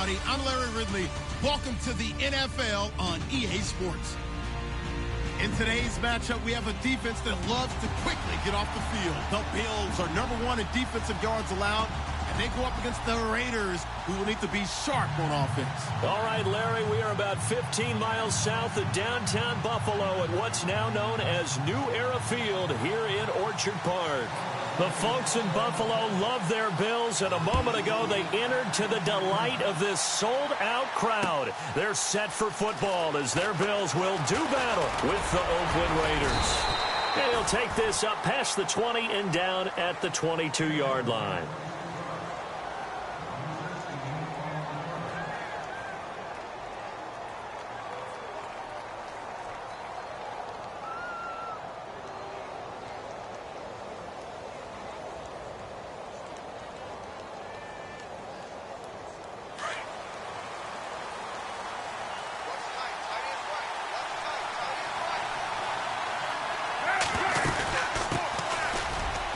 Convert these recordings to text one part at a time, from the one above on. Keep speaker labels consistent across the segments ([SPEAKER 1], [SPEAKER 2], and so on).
[SPEAKER 1] everybody. I'm Larry Ridley. Welcome to the NFL on EA Sports. In today's matchup, we have a defense that loves to quickly get off the field. The Bills are #1 in defensive yards allowed, and they go up against the Raiders, who will need to be sharp on offense.
[SPEAKER 2] All right, Larry, we are about 15 miles south of downtown Buffalo at what's now known as New Era Field here in Orchard Park. The folks in Buffalo love their Bills, and a moment ago they entered to the delight of this sold-out crowd. They're set for football as their Bills will do battle with the Oakland Raiders. And he'll take this up past the 20 and down at the 22-yard line.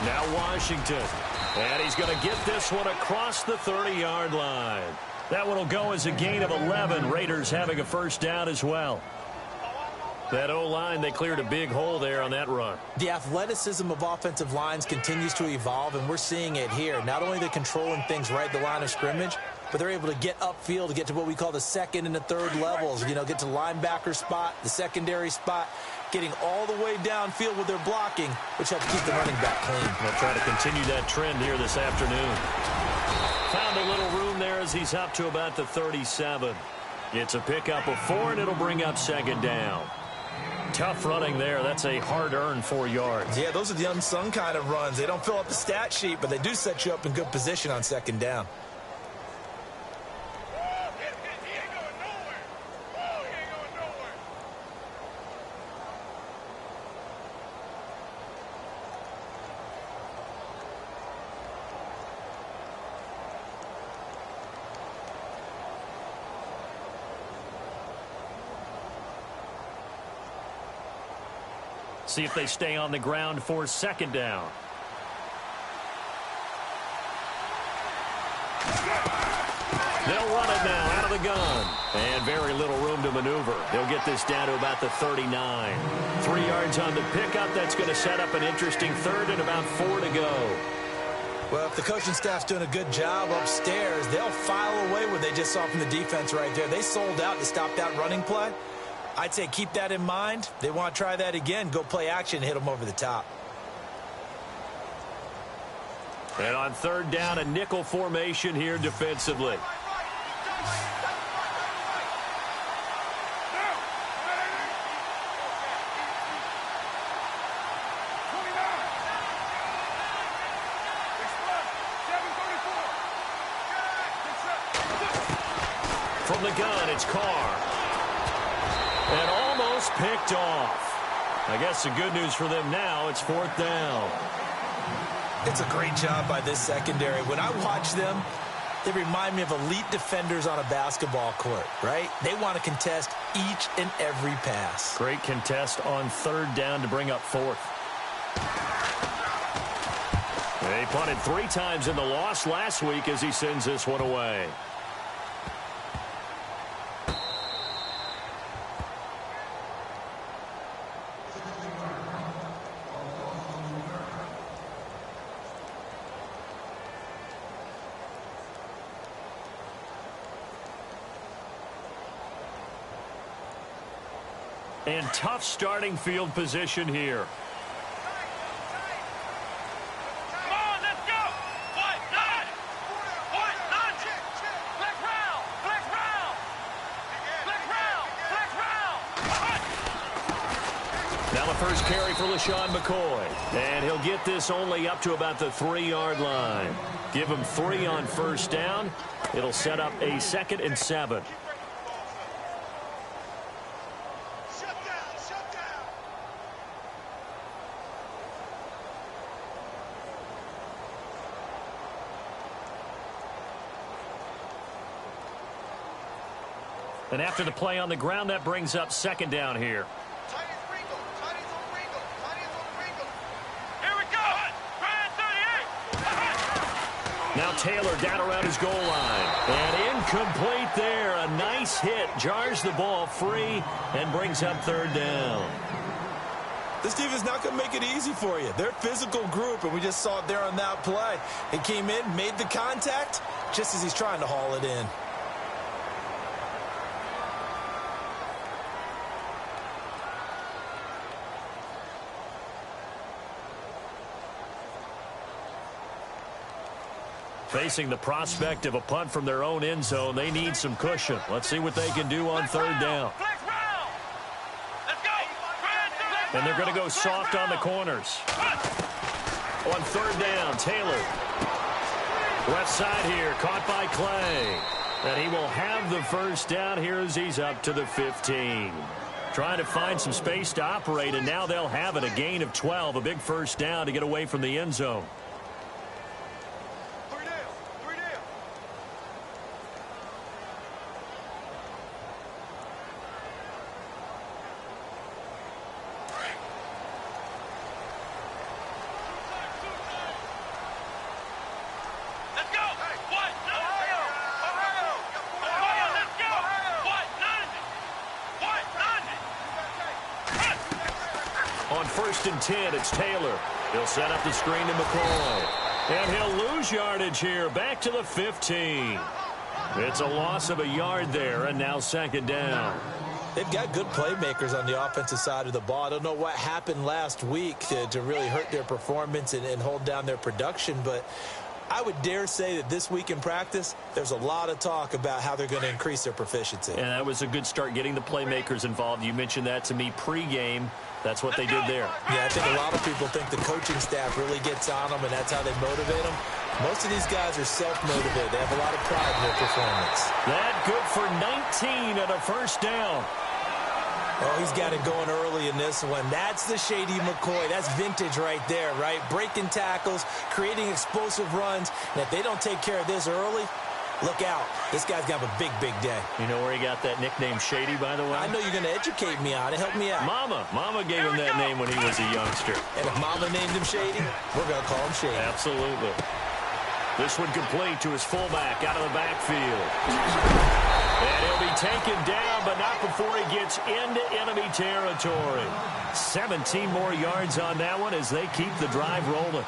[SPEAKER 2] Now Washington, and he's going to get this one across the 30-yard line. That one will go as a gain of 11. Raiders having a first down as well. That O-line, they cleared a big hole there on that run.
[SPEAKER 3] The athleticism of offensive lines continues to evolve, and we're seeing it here. Not only they're controlling things right at the line of scrimmage, but they're able to get upfield to get to what we call the second and the third levels. You know, get to linebacker spot, the secondary spot, getting all the way downfield with their blocking, which helps keep the running back clean.
[SPEAKER 2] They'll try to continue that trend here this afternoon. Found a little room there as he's up to about the 37. It's a pickup of 4, and it'll bring up second down. Tough running there. That's a hard-earned 4 yards.
[SPEAKER 3] Yeah, those are the unsung kind of runs. They don't fill up the stat sheet, but they do set you up in good position on second down.
[SPEAKER 2] See if they stay on the ground for second down. They'll run it now out of the gun. And very little room to maneuver. They'll get this down to about the 39. 3 yards on the pickup. That's going to set up an interesting third and about 4 to go.
[SPEAKER 3] Well, if the coaching staff's doing a good job upstairs, they'll file away what they just saw from the defense right there. They sold out to stop that running play. I'd say keep that in mind. They want to try that again. Go play action, hit them over the top.
[SPEAKER 2] And on third down, a nickel formation here defensively. From the gun, it's Carr. And almost picked off. I guess the good news for them now, it's 4th down.
[SPEAKER 3] It's a great job by this secondary. When I watch them, they remind me of elite defenders on a basketball court, right? They want to contest each and every pass.
[SPEAKER 2] Great contest on third down to bring up 4th. They punted 3 times in the loss last week as he sends this one away. And tough starting field position here.
[SPEAKER 4] Come on, let's go! What? Nine! What? Nine! Black round! Black round! Black round! Black round!
[SPEAKER 2] Now the first carry for LaShawn McCoy. And he'll get this only up to about the 3-yard line. Give him 3 on first down. It'll set up a 2nd and 7. And after the play on the ground, that brings up second down here.
[SPEAKER 4] Here we go! Ryan 38!
[SPEAKER 2] Now Taylor down around his goal line. And incomplete there. A nice hit. Jars the ball free and brings up third down.
[SPEAKER 3] This defense not going to make it easy for you. They're a physical group, and we just saw it there on that play. He came in, made the contact, just as he's trying to haul it in.
[SPEAKER 2] Facing the prospect of a punt from their own end zone, they need some cushion. Let's see what they can do on third down. And they're going to go soft on the corners. On third down, Taylor. Left side here, caught by Clay. And he will have the first down here as he's up to the 15. Trying to find some space to operate, and now they'll have it. A gain of 12, a big first down to get away from the end zone. On 1st and 10, it's Taylor. He'll set up the screen to McCoy. And he'll lose yardage here, back to the 15. It's a loss of a yard there, and now second down.
[SPEAKER 3] They've got good playmakers on the offensive side of the ball. I don't know what happened last week to really hurt their performance and hold down their production, but I would dare say that this week in practice, there's a lot of talk about how they're going to increase their proficiency.
[SPEAKER 2] And that was a good start, getting the playmakers involved. You mentioned that to me pregame. That's what they did there.
[SPEAKER 3] Yeah, I think a lot of people think the coaching staff really gets on them, and that's how they motivate them. Most of these guys are self-motivated. They have a lot of pride in their performance.
[SPEAKER 2] That good for 19 and a first down.
[SPEAKER 3] Oh, he's got it going early in this one. That's the Shady McCoy. That's vintage right there, right? Breaking tackles, creating explosive runs. And if they don't take care of this early, look out. This guy's got a big, big day.
[SPEAKER 2] You know where he got that nickname Shady, by the way?
[SPEAKER 3] I know you're going to educate me on it. Help me out.
[SPEAKER 2] Mama gave him that name when he was a youngster.
[SPEAKER 3] And if Mama named him Shady, we're going to call him Shady.
[SPEAKER 2] Absolutely. This one complete to his fullback out of the backfield. And he'll be taken down, but not before he gets into enemy territory. 17 more yards on that one as they keep the drive rolling.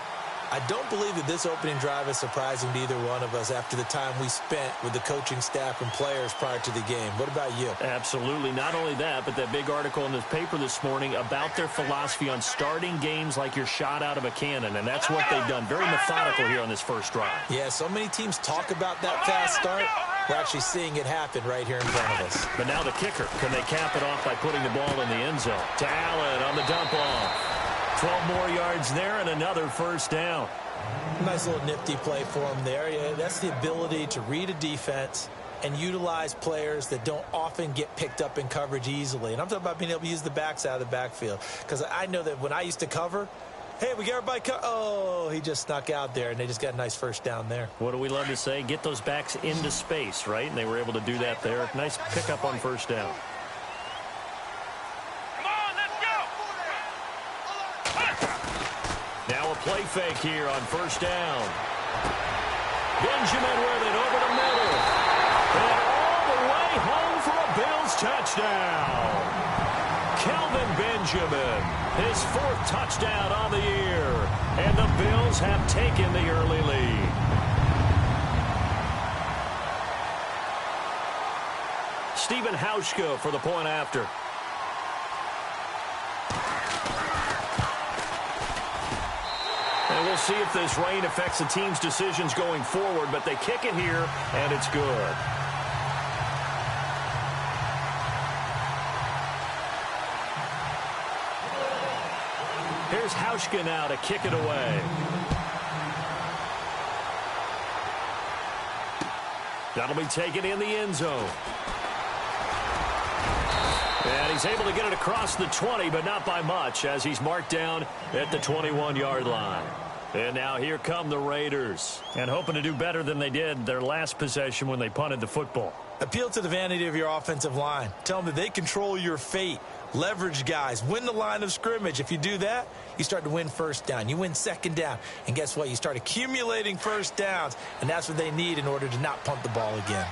[SPEAKER 3] I don't believe that this opening drive is surprising to either one of us after the time we spent with the coaching staff and players prior to the game. What about you?
[SPEAKER 2] Absolutely. Not only that, but that big article in the paper this morning about their philosophy on starting games like you're shot out of a cannon, and that's what they've done. Very methodical here on this first drive.
[SPEAKER 3] Yeah, so many teams talk about that fast start. We're actually seeing it happen right here in front of us.
[SPEAKER 2] But now the kicker. Can they cap it off by putting the ball in the end zone? To Allen on the dump off. 12 more yards there and another first down.
[SPEAKER 3] Nice little nifty play for him there. Yeah, that's the ability to read a defense and utilize players that don't often get picked up in coverage easily. And I'm talking about being able to use the backs out of the backfield. Because I know that when I used to cover, hey, we got everybody oh, he just snuck out there, and they just got a nice first down there.
[SPEAKER 2] What do we love to say? Get those backs into space, right? And they were able to do that there. Nice pickup on first down. Now a play fake here on first down. Benjamin with it over the middle. And all the way home for a Bills touchdown. Kelvin Benjamin, his 4th touchdown on the year. And the Bills have taken the early lead. Stephen Hauschka for the point after. And we'll see if this rain affects the team's decisions going forward, but they kick it here, and it's good. Here's Hauschka now to kick it away. That'll be taken in the end zone. And he's able to get it across the 20, but not by much, as he's marked down at the 21-yard line. And now here come the Raiders, and hoping to do better than they did their last possession when they punted the football.
[SPEAKER 3] Appeal to the vanity of your offensive line. Tell them that they control your fate. Leverage guys. Win the line of scrimmage. If you do that, you start to win first down. You win second down. And guess what? You start accumulating first downs. And that's what they need in order to not punt the ball again.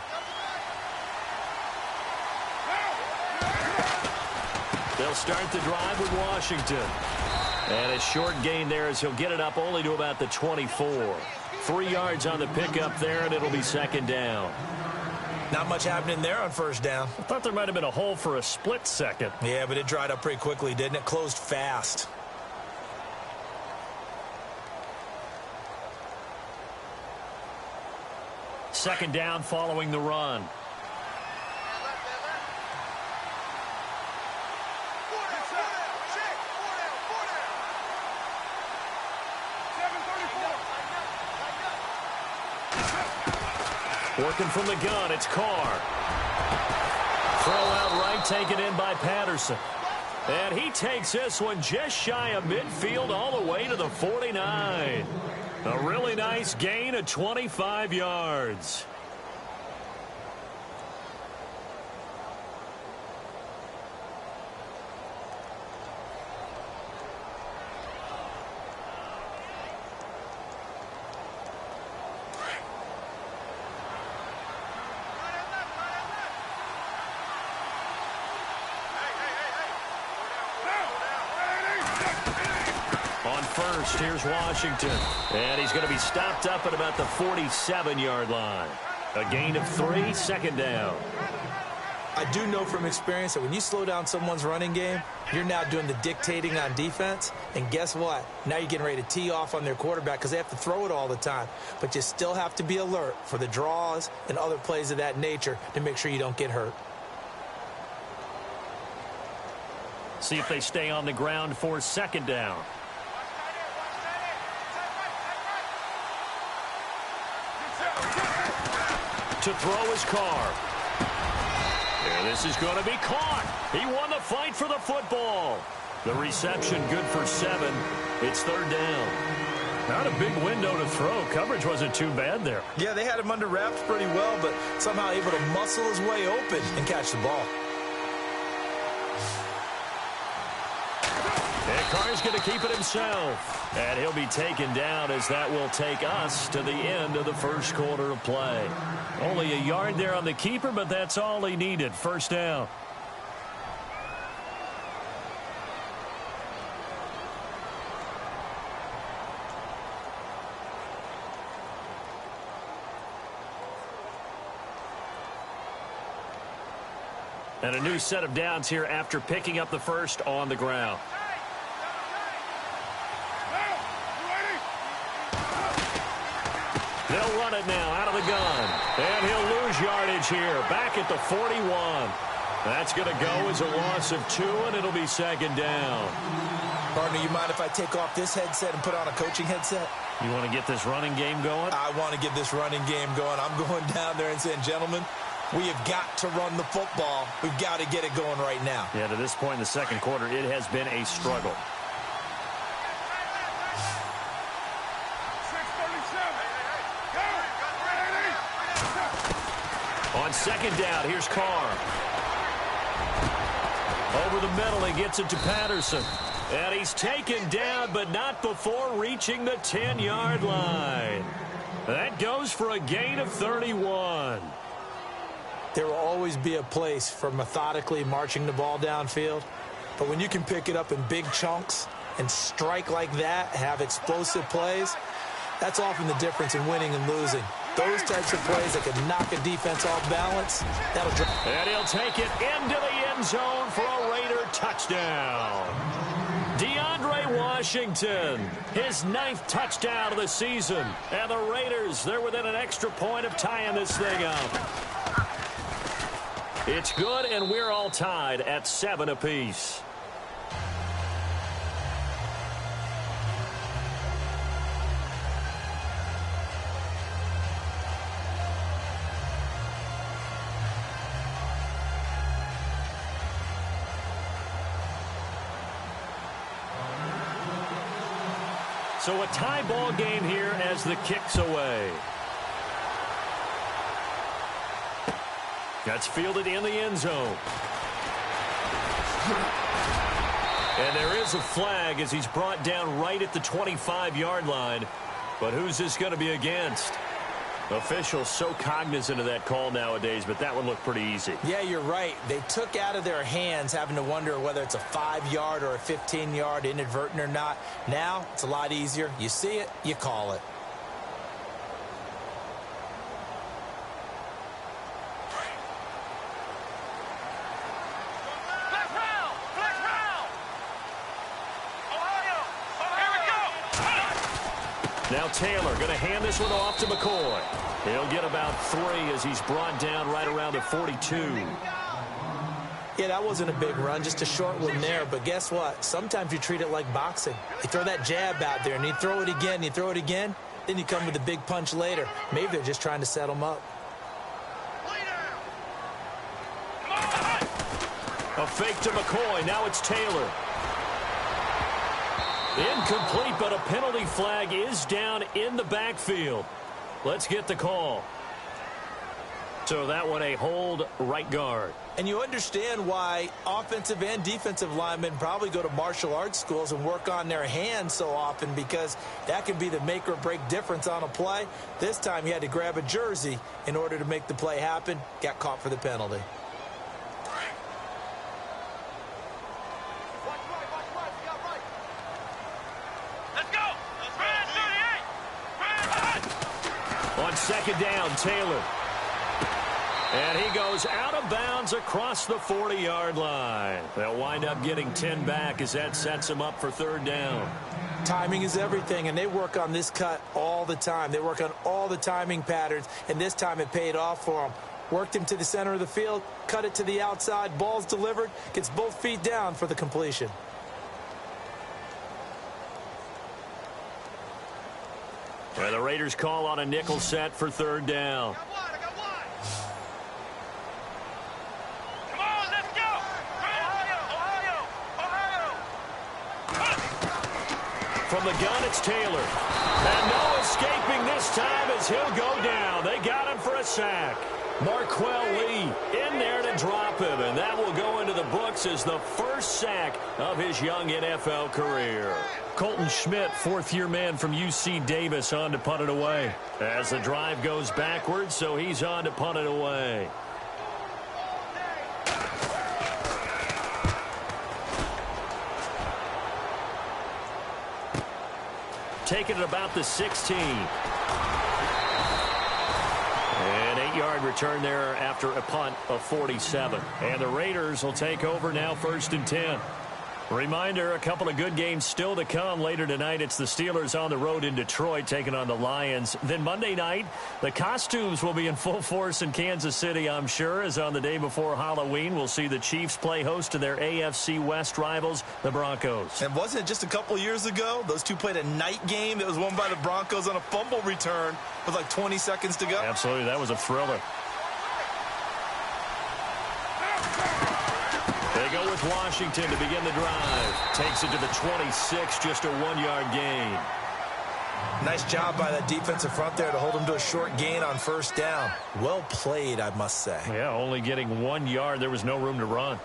[SPEAKER 2] They'll start the drive with Washington. And a short gain there as he'll get it up only to about the 24. 3 yards on the pickup there, and it'll be second down.
[SPEAKER 3] Not much happening there on first down.
[SPEAKER 2] I thought there might have been a hole for a split second.
[SPEAKER 3] Yeah, but it dried up pretty quickly, didn't it? Closed fast.
[SPEAKER 2] Second down following the run. Working from the gun, it's Carr. Throw out right, taken in by Patterson. And he takes this one just shy of midfield all the way to the 49. A really nice gain of 25 yards. First, here's Washington. And he's going to be stopped up at about the 47-yard line. A gain of 3, second down.
[SPEAKER 3] I do know from experience that when you slow down someone's running game, you're now doing the dictating on defense. And guess what? Now you're getting ready to tee off on their quarterback because they have to throw it all the time. But you still have to be alert for the draws and other plays of that nature to make sure you don't get hurt.
[SPEAKER 2] See if they stay on the ground for second down. To throw his Carr. And this is going to be caught. He won the fight for the football. The reception good for 7. It's third down. Not a big window to throw. Coverage wasn't too bad there.
[SPEAKER 3] Yeah, they had him under wraps pretty well, but somehow able to muscle his way open and catch the ball.
[SPEAKER 2] And Carr's going to keep it himself. And he'll be taken down as that will take us to the end of the first quarter of play. Only a yard there on the keeper, but that's all he needed. First down. And a new set of downs here after picking up the first on the ground. They'll run it now out of the gun. And he'll lose yardage here. Back at the 41. That's going to go as a loss of 2, and it'll be second down.
[SPEAKER 3] Partner, you mind if I take off this headset and put on a coaching headset?
[SPEAKER 2] You want to get this running game going?
[SPEAKER 3] I want to get this running game going. I'm going down there and saying, gentlemen, we have got to run the football. We've got to get it going right now.
[SPEAKER 2] Yeah, to this point in the second quarter, it has been a struggle. On second down, here's Carr. Over the middle, he gets it to Patterson. And he's taken down, but not before reaching the 10-yard line. That goes for a gain of 31.
[SPEAKER 3] There will always be a place for methodically marching the ball downfield. But when you can pick it up in big chunks and strike like that, have explosive plays, that's often the difference in winning and losing. Those types of plays that can knock a defense off balance, that'll drive.
[SPEAKER 2] And he'll take it into the end zone for a Raider touchdown. DeAndre Washington, his 9th touchdown of the season. And the Raiders, they're within an extra point of tying this thing up. It's good, and we're all tied at 7 apiece. So a tie ball game here as the kick's away. That's fielded in the end zone. And there is a flag as he's brought down right at the 25-yard line. But who's this going to be against? Officials so cognizant of that call nowadays, but that one looked pretty easy.
[SPEAKER 3] Yeah, you're right. They took out of their hands having to wonder whether it's a 5-yard or a 15-yard, inadvertent or not. Now, it's a lot easier. You see it, you call it.
[SPEAKER 2] Now Taylor going to hand this one off to McCoy. He'll get about 3 as he's brought down right around the 42.
[SPEAKER 3] Yeah, that wasn't a big run, just a short one there. But guess what? Sometimes you treat it like boxing. You throw that jab out there, and you throw it again, you throw it again, then you come with a big punch later. Maybe they're just trying to set him up.
[SPEAKER 2] A fake to McCoy. Now it's Taylor. Incomplete, but a penalty flag is down in the backfield. Let's get the call. So that one a hold right guard.
[SPEAKER 3] And you understand why offensive and defensive linemen probably go to martial arts schools and work on their hands so often, because that can be the make or break difference on a play. This time he had to grab a jersey in order to make the play happen. Got caught for the penalty.
[SPEAKER 2] On second down, Taylor. And he goes out of bounds across the 40-yard line. They'll wind up getting 10 back as that sets them up for third down.
[SPEAKER 3] Timing is everything, and they work on this cut all the time. They work on all the timing patterns, and this time it paid off for them. Worked him to the center of the field, cut it to the outside, ball's delivered, gets both feet down for the completion.
[SPEAKER 2] And the Raiders call on a nickel set for third down.
[SPEAKER 4] Come on, let's go! Ohio!
[SPEAKER 2] From the gun, it's Taylor. And no escaping this time as he'll go down. They got him for a sack. Marquell Lee in there to drop him, and that will go into the books as the first sack of his young NFL career. Colton Schmidt, fourth-year man from UC Davis, on to punt it away. As the drive goes backwards, so he's on to punt it away. Taking it about the 16. An 8-yard return there after a punt of 47. And the Raiders will take over now, 1st and 10. Reminder, a couple of good games still to come. Later tonight, it's the Steelers on the road in Detroit taking on the Lions. Then Monday night, the costumes will be in full force in Kansas City, I'm sure, as on the day before Halloween, we'll see the Chiefs play host to their AFC West rivals, the Broncos.
[SPEAKER 5] And wasn't it just a couple years ago, those two played a night game that was won by the Broncos on a fumble return with like 20 seconds to go?
[SPEAKER 2] Absolutely, that was a thriller. They go with Washington to begin the drive. Takes it to the 26, just a 1-yard gain.
[SPEAKER 3] Nice job by that defensive front there to hold him to a short gain on first down. Well played, I must say.
[SPEAKER 2] Yeah, only getting 1 yard. There was no room to run.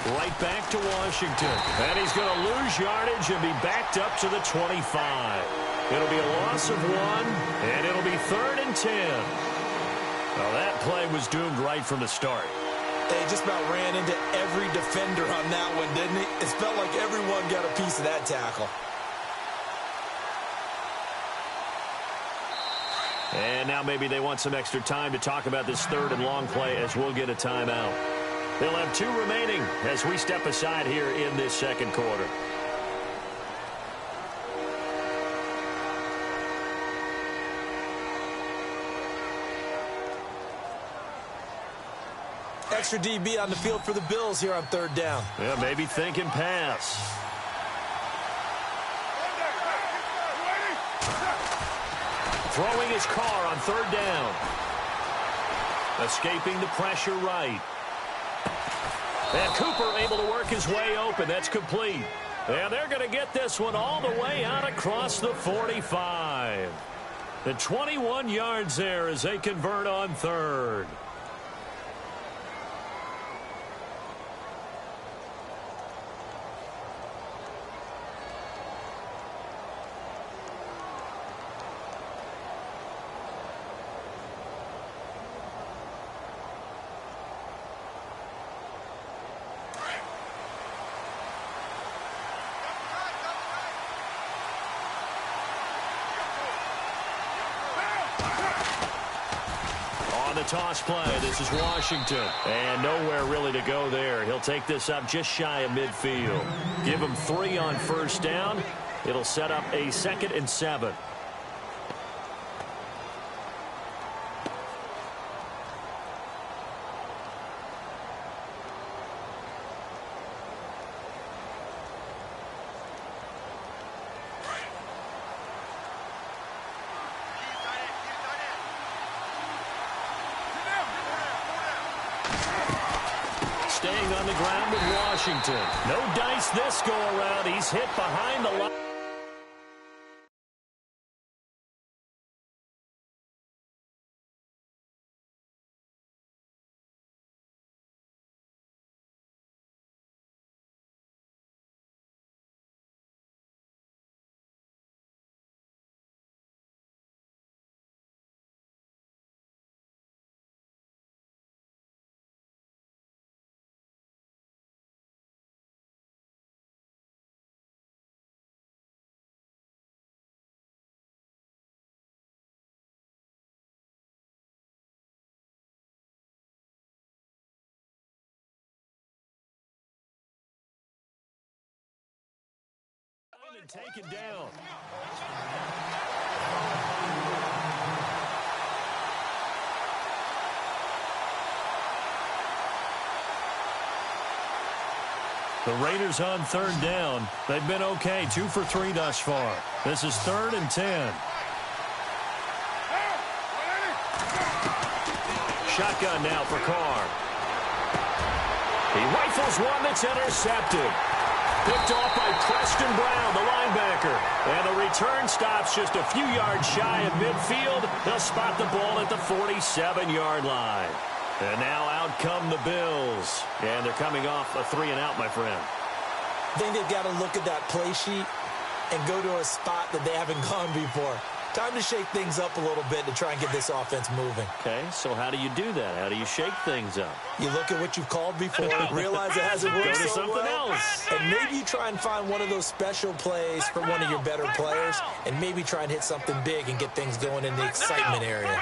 [SPEAKER 2] Right back to Washington. And he's going to lose yardage and be backed up to the 25. It'll be a loss of 1, and it'll be 3rd and 10. Well, that play was doomed right from the start.
[SPEAKER 3] They just about ran into every defender on that one, didn't he? It felt like everyone got a piece of that tackle.
[SPEAKER 2] And now maybe they want some extra time to talk about this 3rd and long play as we'll get a timeout. They'll have 2 remaining as we step aside here in this second quarter.
[SPEAKER 3] Extra DB on the field for the Bills here on 3rd down.
[SPEAKER 2] Yeah, maybe thinking pass. Throwing his car on 3rd down. Escaping the pressure right. And Cooper able to work his way open. That's complete. And they're going to get this one all the way out across the 45. The 21 yards there as they convert on third. Toss play. This is Washington. And nowhere really to go there. He'll take this up just shy of midfield. Give him 3 on first down. It'll set up a 2nd and 7. Staying on the ground with Washington. No dice this go around. He's hit behind the line. And taken down. The Raiders on 3rd down. They've been okay, 2 for 3 thus far. This is 3rd and 10. Shotgun now for Carr. He rifles one that's intercepted. Picked off by Preston Brown, the linebacker. And the return stops just a few yards shy of midfield. They'll spot the ball at the 47-yard line. And now out come the Bills. And they're coming off a 3-and-out, my friend.
[SPEAKER 3] I think they've got to look at that play sheet and go to a spot that they haven't gone before. Time to shake things up a little bit to try and get this offense moving.
[SPEAKER 2] Okay, so how do you do that? How do you shake things up?
[SPEAKER 3] You look at what you've called before, realize it hasn't worked
[SPEAKER 2] Go to
[SPEAKER 3] so
[SPEAKER 2] something
[SPEAKER 3] well,
[SPEAKER 2] else.
[SPEAKER 3] and maybe you try and find one of those special plays for one of your better players, and maybe try and hit something big and get things going in the excitement area.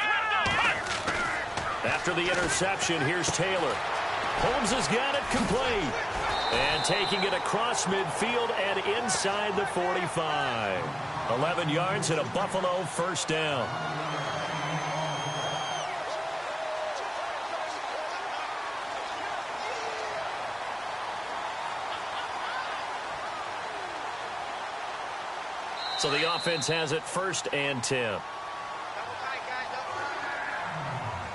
[SPEAKER 2] After the interception, here's Taylor. Holmes has got it complete. And taking it across midfield and inside the 45. 11 yards and a Buffalo first down. So the offense has it 1st and 10.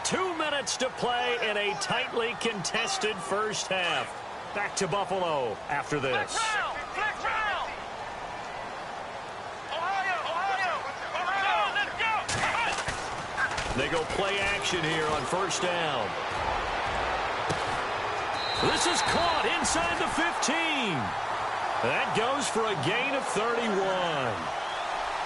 [SPEAKER 2] 2 minutes to play in a tightly contested first half. Back to Buffalo after this. They go play action here on first down. This is caught inside the 15. That goes for a gain of 31.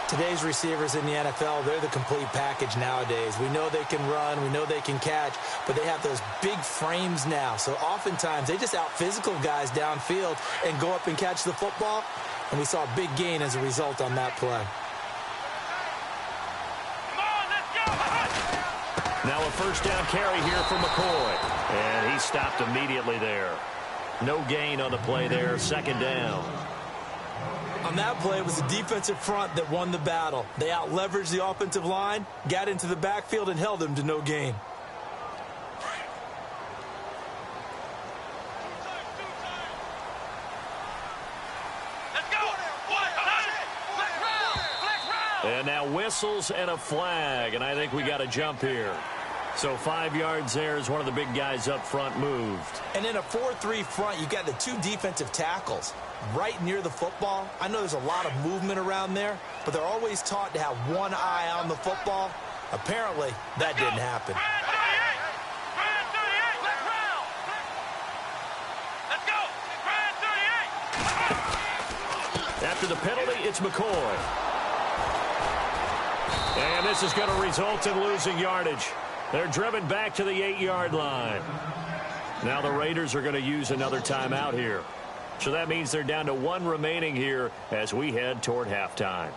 [SPEAKER 3] Today's receivers in the NFL, they're the complete package nowadays. We know they can run, we know they can catch, but they have those big frames now. So oftentimes they just out-physical guys downfield and go up and catch the football. And we saw a big gain as a result on that play.
[SPEAKER 2] Now a first down carry here for McCoy. And he stopped immediately there. No gain on the play there, 2nd down.
[SPEAKER 3] On that play, it was the defensive front that won the battle. They out-leveraged the offensive line, got into the backfield, and held them to no gain.
[SPEAKER 2] And now whistles and a flag, and I think we got a jump here. So 5 yards there as one of the big guys up front moved.
[SPEAKER 3] And in a 4-3 front, you got the 2 defensive tackles right near the football. I know there's a lot of movement around there, but they're always taught to have one eye on the football. Apparently, that didn't happen.
[SPEAKER 2] After the penalty, it's McCoy. And this is going to result in losing yardage. They're driven back to the 8-yard line. Now the Raiders are going to use another timeout here. So that means they're down to 1 remaining here as we head toward halftime.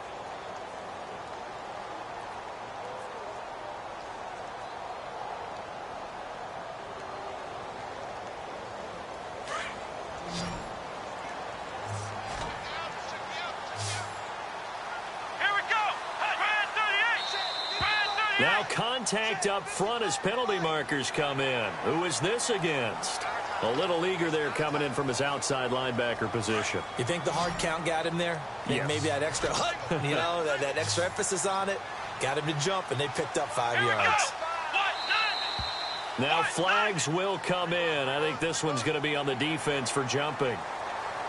[SPEAKER 2] Now contact up front as penalty markers come in. Who is this against? A little eager there coming in from his outside linebacker position.
[SPEAKER 3] You think the hard count got him there?
[SPEAKER 2] Yes.
[SPEAKER 3] Maybe that extra hut, you know, that extra emphasis on it. Got him to jump, and they picked up 5 yards.
[SPEAKER 2] Now flags will come in. I think this one's going to be on the defense for jumping.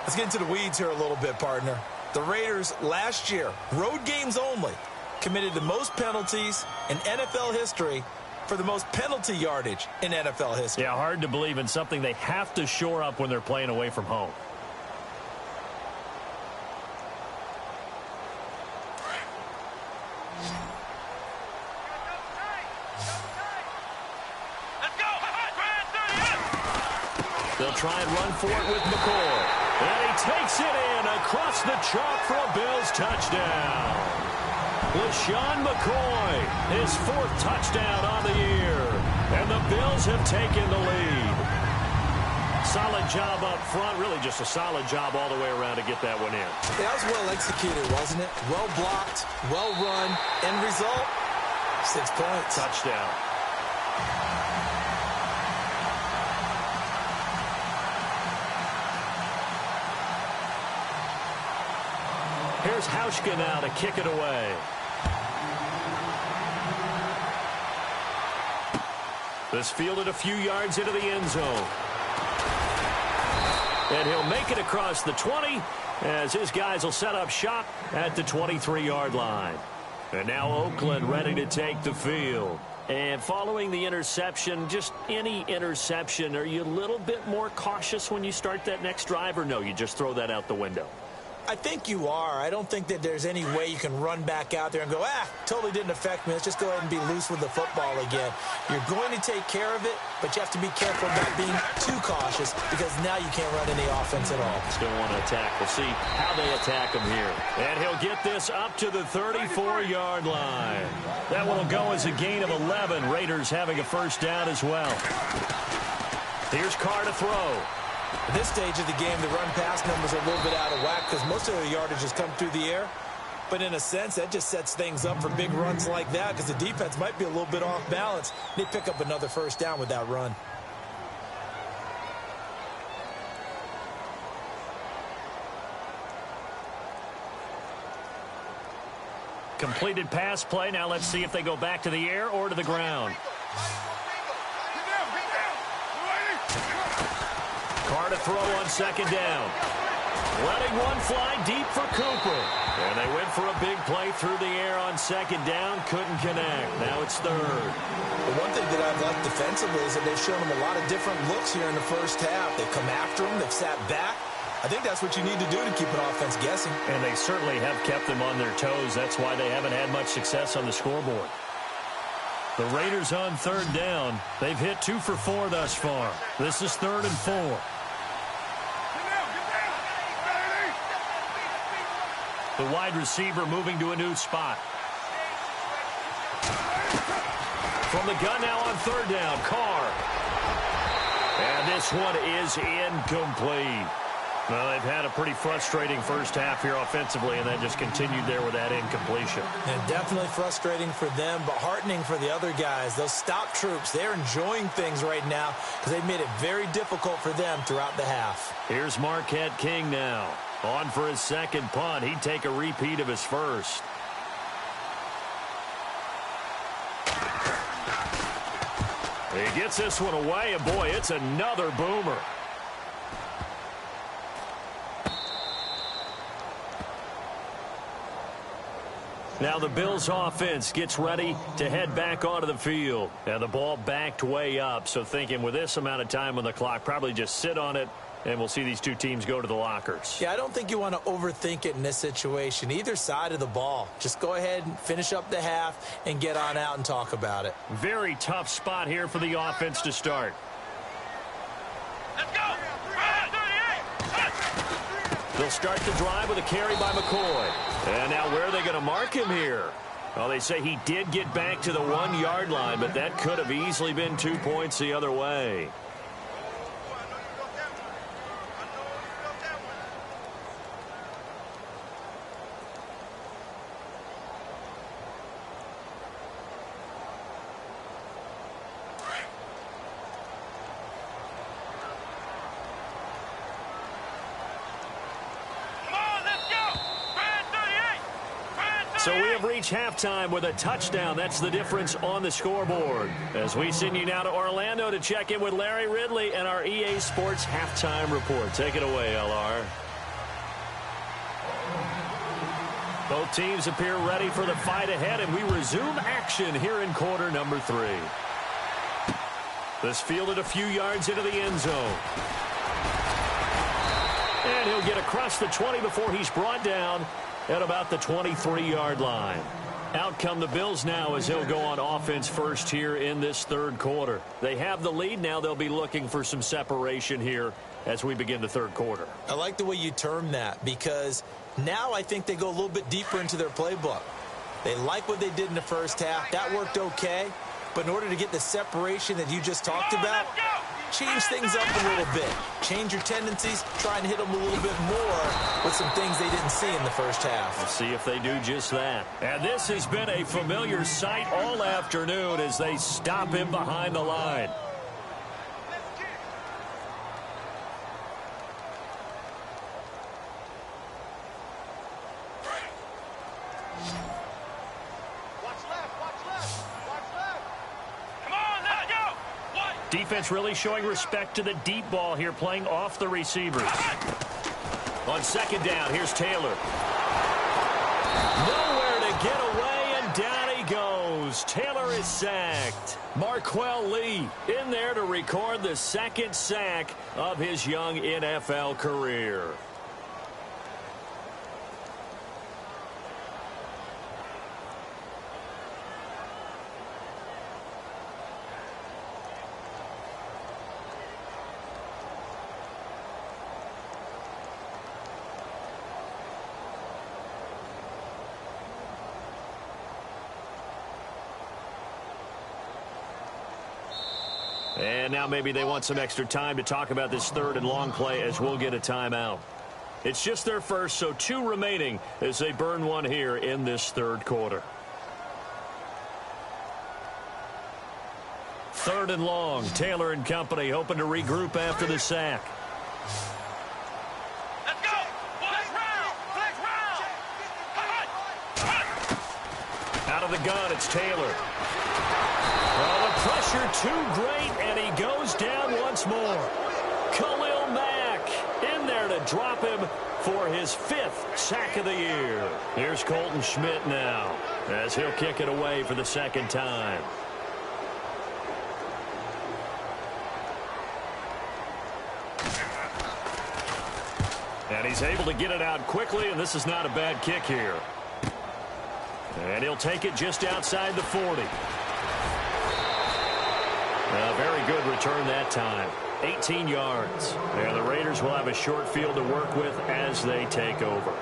[SPEAKER 3] Let's get into the weeds here a little bit, partner. The Raiders last year, road games only, committed the most penalties in NFL history for the most penalty yardage in NFL history.
[SPEAKER 2] Yeah, hard to believe in something they have to shore up when they're playing away from home. They'll try and run for it with McCoy. And he takes it in across the chalk for a Bills touchdown. LaShawn McCoy, his 4th touchdown on the year. And the Bills have taken the lead. Solid job up front. Really just a solid job all the way around to get that one in.
[SPEAKER 3] Yeah, that was well executed, wasn't it? Well blocked, well run. End result, 6 points.
[SPEAKER 2] Touchdown. Here's Hauschka now to kick it away. This fielded a few yards into the end zone. And he'll make it across the 20 as his guys will set up shop at the 23-yard line. And now Oakland ready to take the field. And following the interception, just any interception, are you a little bit more cautious when you start that next drive, or no, you just throw that out the window?
[SPEAKER 3] I think you are. I don't think that there's any way you can run back out there and go, totally didn't affect me. Let's just go ahead and be loose with the football again. You're going to take care of it, but you have to be careful about being too cautious because now you can't run any offense at all.
[SPEAKER 2] Still want to attack. We'll see how they attack him here. And he'll get this up to the 34-yard line. That one will go as a gain of 11. Raiders having a first down as well. Here's Carr to throw.
[SPEAKER 3] At this stage of the game, the run-pass numbers are a little bit out of whack because most of the yardage has come through the air. But in a sense, that just sets things up for big runs like that because the defense might be a little bit off balance. They pick up another first down with that run.
[SPEAKER 2] Completed pass play. Now let's see if they go back to the air or to the ground. Carr to throw on second down. Letting one fly deep for Cooper. And they went for a big play through the air on second down. Couldn't connect. Now it's third.
[SPEAKER 3] The one thing that I've liked defensively is that they've shown them a lot of different looks here in the first half. They've come after them. They've sat back. I think that's what you need to do to keep an offense guessing.
[SPEAKER 2] And they certainly have kept them on their toes. That's why they haven't had much success on the scoreboard. The Raiders on third down. They've hit 2 for 4 thus far. This is 3rd and 4. The wide receiver moving to a new spot. From the gun now on third down, Carr. And this one is incomplete. Well, they've had a pretty frustrating first half here offensively, and then just continued there with that incompletion.
[SPEAKER 3] And definitely frustrating for them, but heartening for the other guys. Those stop troops, they're enjoying things right now because they've made it very difficult for them throughout the half.
[SPEAKER 2] Here's Marquette King now. On for his second punt. He'd take a repeat of his first. He gets this one away, and boy, it's another boomer. Now the Bills offense gets ready to head back onto the field. And the ball backed way up, so thinking with this amount of time on the clock, probably just sit on it, and we'll see these two teams go to the lockers.
[SPEAKER 3] Yeah, I don't think you want to overthink it in this situation. Either side of the ball. Just go ahead and finish up the half and get on out and talk about it.
[SPEAKER 2] Very tough spot here for the offense to start.
[SPEAKER 4] Let's go.
[SPEAKER 2] They'll start the drive with a carry by McCoy. And now where are they going to mark him here? Well, they say he did get back to the 1-yard line, but that could have easily been 2 points the other way. So we have reached halftime with a touchdown. That's the difference on the scoreboard. As we send you now to Orlando to check in with Larry Ridley and our EA Sports Halftime Report. Take it away, LR. Both teams appear ready for the fight ahead, and we resume action here in quarter number 3. This fielded a few yards into the end zone. And he'll get across the 20 before he's brought down at about the 23-yard line. Out come the Bills now as they'll go on offense first here in this third quarter. They have the lead now. They'll be looking for some separation here as we begin the third quarter.
[SPEAKER 3] I like the way you term that because now I think they go a little bit deeper into their playbook. They like what they did in the first half. That worked okay. But in order to get the separation that you just talked about, change things up a little bit. Change your tendencies. Try and hit them a little bit more with some things they didn't see in the first half.
[SPEAKER 2] We'll see if they do just that. And this has been a familiar sight all afternoon as they stop him behind the line. Defense really showing respect to the deep ball here, playing off the receivers. On second down, here's Taylor. Nowhere to get away, and down he goes. Taylor is sacked. Marquell Lee in there to record the second sack of his young NFL career. And now maybe they want some extra time to talk about this third and long play as we'll get a timeout. It's just their first, so 2 remaining as they burn one here in this third quarter. Third and long. Taylor and company hoping to regroup after the sack.
[SPEAKER 4] Let's go. Flex round.
[SPEAKER 2] Out of the gun, it's Taylor. Well, the pressure too great, and he goes down once more. Khalil Mack in there to drop him for his 5th sack of the year. Here's Colton Schmidt now as he'll kick it away for the second time. And he's able to get it out quickly, and this is not a bad kick here. And he'll take it just outside the 40. A very good return that time. 18 yards. And the Raiders will have a short field to work with as they take over.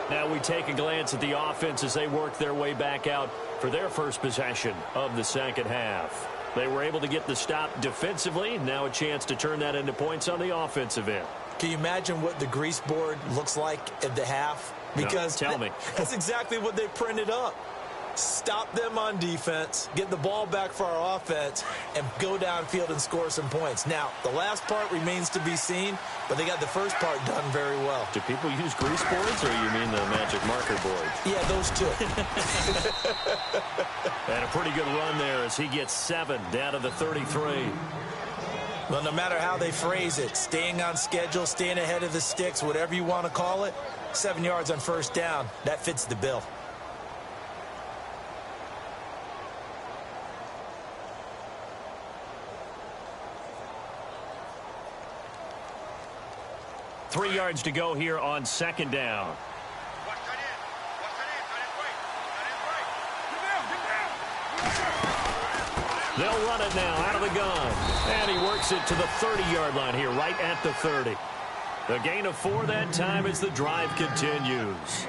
[SPEAKER 2] Now we take a glance at the offense as they work their way back out for their first possession of the second half. They were able to get the stop defensively. Now a chance to turn that into points on the offensive end.
[SPEAKER 3] Can you imagine what the grease board looks like at the half? Because
[SPEAKER 2] no, tell me.
[SPEAKER 3] That's exactly what they printed up. Stop them on defense, get the ball back for our offense, and go downfield and score some points. Now, the last part remains to be seen, but they got the first part done very well.
[SPEAKER 2] Do people use grease boards, or you mean the magic marker board?
[SPEAKER 3] Yeah, those two.
[SPEAKER 2] And a pretty good run there as he gets 7 down to the 33.
[SPEAKER 3] Well, no matter how they phrase it, staying on schedule, staying ahead of the sticks, whatever you want to call it, 7 yards on first down, that fits the bill.
[SPEAKER 2] Three yards to go here on second down. They'll run it now out of the gun. And he works it to the 30-yard line here, right at the 30. The gain of 4 that time as the drive continues.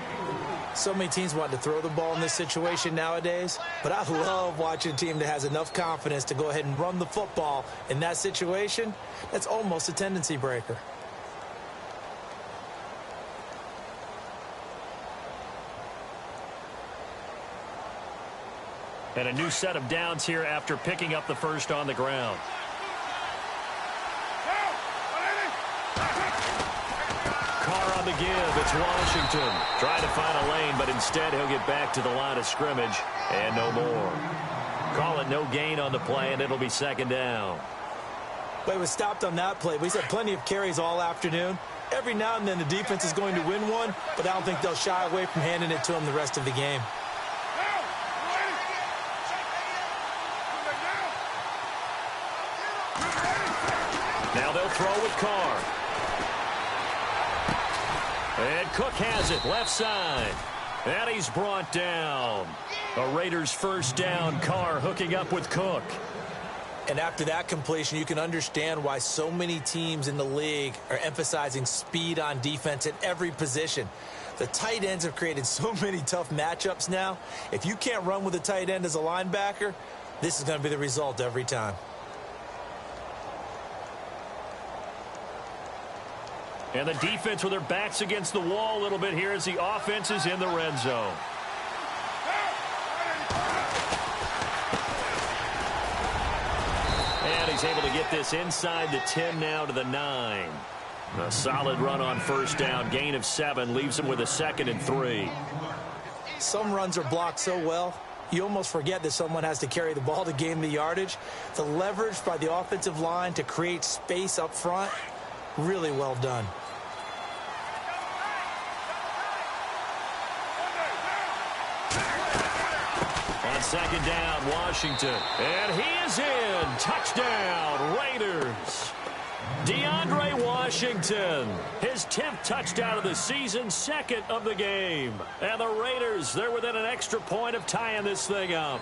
[SPEAKER 3] So many teams want to throw the ball in this situation nowadays, but I love watching a team that has enough confidence to go ahead and run the football in that situation. That's almost a tendency breaker.
[SPEAKER 2] And a new set of downs here after picking up the first on the ground. Carr on the give. It's Washington. Trying to find a lane, but instead he'll get back to the line of scrimmage and no more. Call it no gain on the play, and it'll be second down.
[SPEAKER 3] Well, he was stopped on that play, but he's had plenty of carries all afternoon. Every now and then the defense is going to win one, but I don't think they'll shy away from handing it to him the rest of the game.
[SPEAKER 2] Now they'll throw with Carr. And Cook has it, left side. And he's brought down. A Raiders first down. Carr hooking up with Cook.
[SPEAKER 3] And after that completion, you can understand why so many teams in the league are emphasizing speed on defense at every position. The tight ends have created so many tough matchups now. If you can't run with a tight end as a linebacker, this is going to be the result every time.
[SPEAKER 2] And the defense with their backs against the wall a little bit here as the offense is in the red zone. And he's able to get this inside the 10 now to the 9. A solid run on first down. Gain of 7 leaves him with a 2nd and 3.
[SPEAKER 3] Some runs are blocked so well, you almost forget that someone has to carry the ball to gain the yardage. The leverage by the offensive line to create space up front, really well done.
[SPEAKER 2] On second down, Washington. And he is in. Touchdown, Raiders. DeAndre Washington, his 10th touchdown of the season, 2nd of the game. And the Raiders, they're within an extra point of tying this thing up.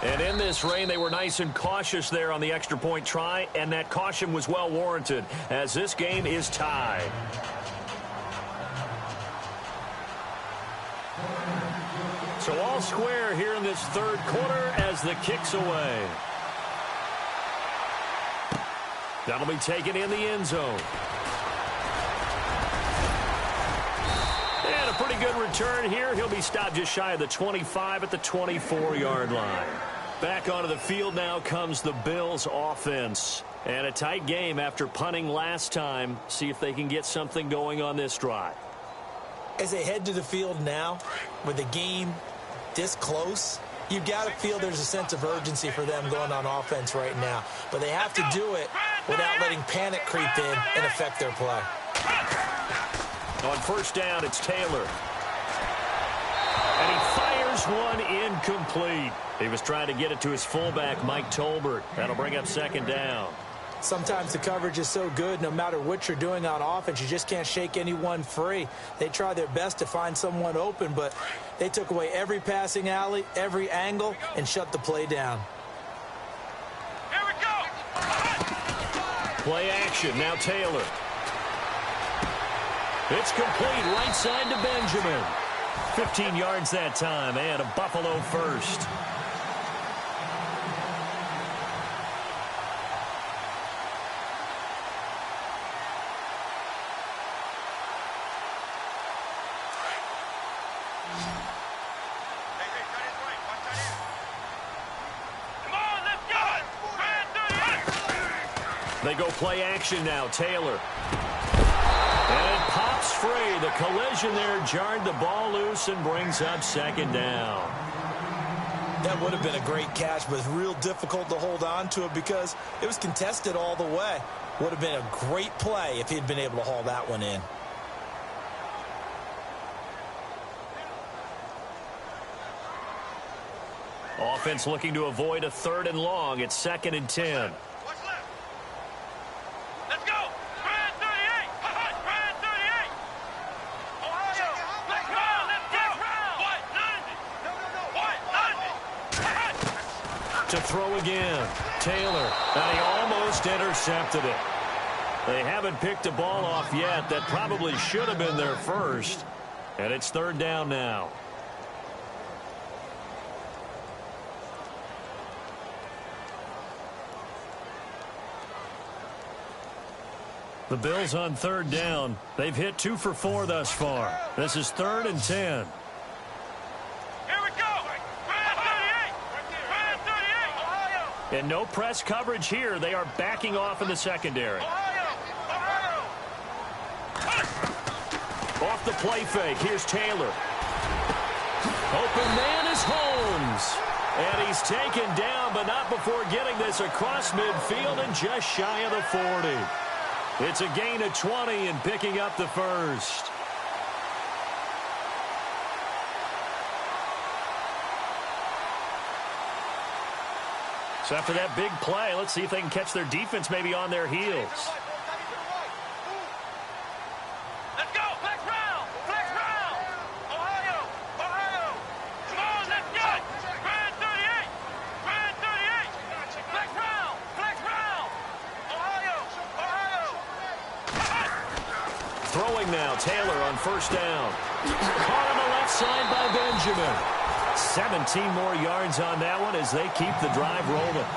[SPEAKER 2] And in this rain, they were nice and cautious there on the extra point try, and that caution was well warranted as this game is tied. So all square here in this third quarter as the kick's away. That'll be taken in the end zone. And a pretty good return here. He'll be stopped just shy of the 25 at the 24-yard line. Back onto the field now comes the Bills offense. And a tight game after punting last time. See if they can get something going on this drive.
[SPEAKER 3] As they head to the field now, with the game this close, you've got to feel there's a sense of urgency for them going on offense right now. But they have to do it without letting panic creep in and affect their play.
[SPEAKER 2] On first down, it's Taylor. And he fires one incomplete. He was trying to get it to his fullback, Mike Tolbert. That'll bring up second down.
[SPEAKER 3] Sometimes the coverage is so good, no matter what you're doing on offense, you just can't shake anyone free. They try their best to find someone open, but they took away every passing alley, every angle, and shut the play down.
[SPEAKER 4] Here we go.
[SPEAKER 2] Play action, now Taylor. It's complete, right side to Benjamin. 15 yards that time, and a Buffalo first. They go play action now. Taylor. And it pops free. The collision there jarred the ball loose and brings up second down.
[SPEAKER 3] That would have been a great catch, but it's real difficult to hold on to it because it was contested all the way. Would have been a great play if he'd been able to haul that one in.
[SPEAKER 2] Offense looking to avoid a 3rd and long. It's 2nd and 10.
[SPEAKER 4] What's left? Let's go. Brand 38. Brand 38. Ohio. Let's go. Let's go. White 90. White 90.
[SPEAKER 2] To throw again. Taylor. And he almost intercepted it. They haven't picked a ball off yet. That probably should have been their first. And it's 3rd down now. The Bills on 3rd down. They've hit 2 for 4 thus far. This is 3rd and 10.
[SPEAKER 4] Here we go. Brand 38. Brand 38. Ohio.
[SPEAKER 2] And no press coverage here. They are backing off in the secondary.
[SPEAKER 4] Ohio. Ohio.
[SPEAKER 2] Off the play fake. Here's Taylor. Open man is Holmes. And he's taken down, but not before getting this across midfield and just shy of the 40. It's a gain of 20 and picking up the first. So after that big play, let's see if they can catch their defense maybe on their heels.
[SPEAKER 4] Let's go. Flex round. Flex round. Ohio. Ohio. Come on, let's go. Brand 38. Brand 38. Flex round. Flex round. Ohio. Ohio.
[SPEAKER 2] Throwing now, Taylor on 1st down. Caught on the left side by Benjamin. 17 more yards on that one as they keep the drive rolling.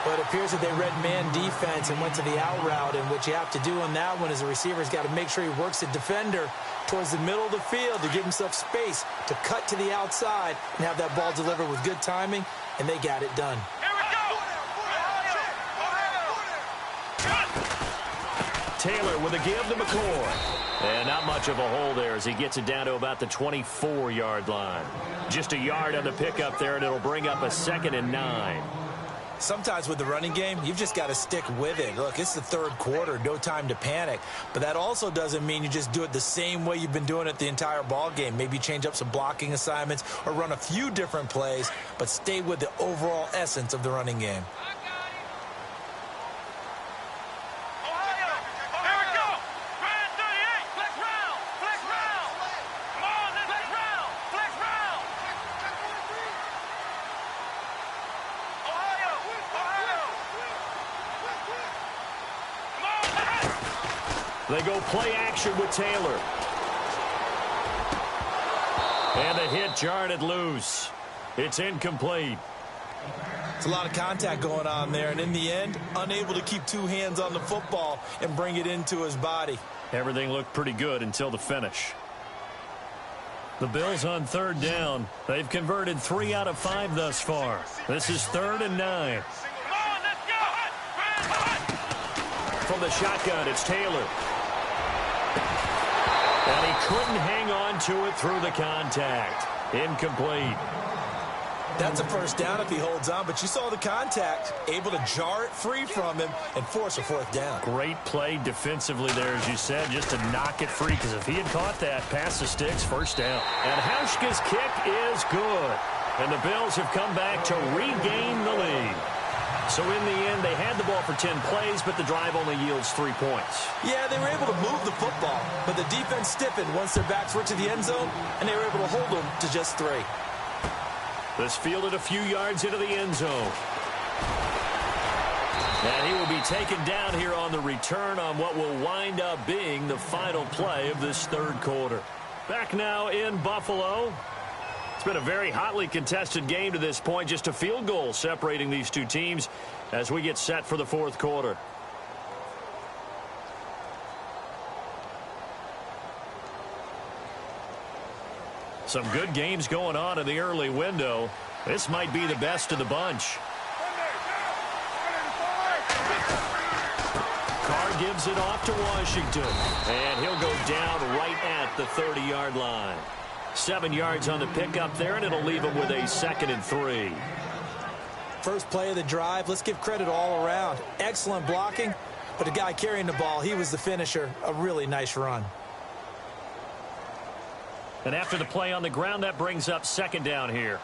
[SPEAKER 3] But it appears that they read man defense and went to the out route, and what you have to do on that one is the receiver's got to make sure he works the defender towards the middle of the field to give himself space to cut to the outside and have that ball delivered with good timing, and they got it done.
[SPEAKER 4] Here we go. Ohio. Ohio.
[SPEAKER 2] Taylor with a give to McCoy. And not much of a hole there as he gets it down to about the 24-yard line. Just a yard on the pickup there, and it'll bring up a 2nd and 9.
[SPEAKER 3] Sometimes with the running game, you've just got to stick with it. Look, it's the 3rd quarter, no time to panic. But that also doesn't mean you just do it the same way you've been doing it the entire ball game. Maybe change up some blocking assignments or run a few different plays, but stay with the overall essence of the running game.
[SPEAKER 2] They go play action with Taylor. And the hit jarred it loose. It's incomplete.
[SPEAKER 3] It's a lot of contact going on there, and in the end, unable to keep 2 hands on the football and bring it into his body.
[SPEAKER 2] Everything looked pretty good until the finish. The Bills on 3rd down. They've converted 3 out of 5 thus far. This is 3rd and 9. From the shotgun, it's Taylor. And he couldn't hang on to it through the contact. Incomplete.
[SPEAKER 3] That's a 1st down if he holds on, but you saw the contact, able to jar it free from him and force a 4th down.
[SPEAKER 2] Great play defensively there, as you said, just to knock it free, because if he had caught that, past the sticks, 1st down. And Hauschka's kick is good. And the Bills have come back to regain the lead. So in the end, they had the ball for 10 plays, but the drive only yields 3 points.
[SPEAKER 3] Yeah, they were able to move the football, but the defense stiffened once their backs were to the end zone, and they were able to hold them to just 3.
[SPEAKER 2] This fielded a few yards into the end zone. And he will be taken down here on the return on what will wind up being the final play of this 3rd quarter. Back now in Buffalo. It's been a very hotly contested game to this point. Just a field goal separating these two teams as we get set for the 4th quarter. Some good games going on in the early window. This might be the best of the bunch. gives it off to Washington. And he'll go down right at the 30-yard line. 7 yards on the pickup there, and it'll leave him with a 2nd and 3.
[SPEAKER 3] First play of the drive, let's give credit all around. Excellent blocking, but the guy carrying the ball, he was the finisher. A really nice run.
[SPEAKER 2] And after the play on the ground, that brings up 2nd down here.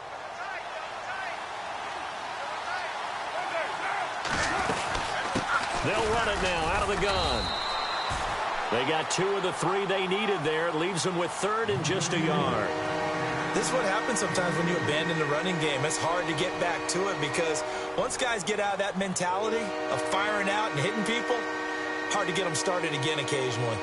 [SPEAKER 2] They'll run it now out of the gun. They got 2 of the 3 they needed there. It leaves them with 3rd and just a yard.
[SPEAKER 3] This is what happens sometimes when you abandon the running game. It's hard to get back to it because once guys get out of that mentality of firing out and hitting people, hard to get them started again occasionally.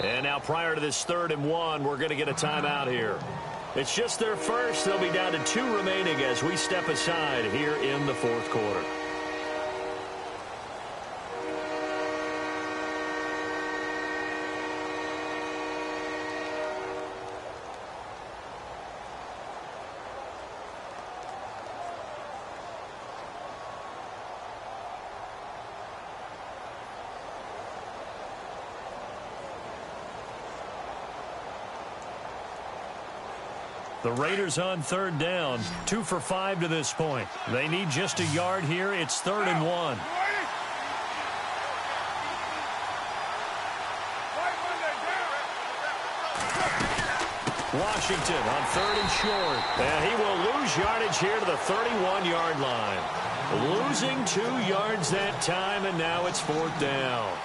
[SPEAKER 2] And now prior to this 3rd and 1, we're going to get a timeout here. It's just their first. They'll be down to 2 remaining as we step aside here in the 4th quarter. The Raiders on 3rd down, 2 for 5 to this point. They need just a yard here. It's 3rd and 1. Washington on 3rd and short. And he will lose yardage here to the 31-yard line. Losing 2 yards that time, and now it's 4th down.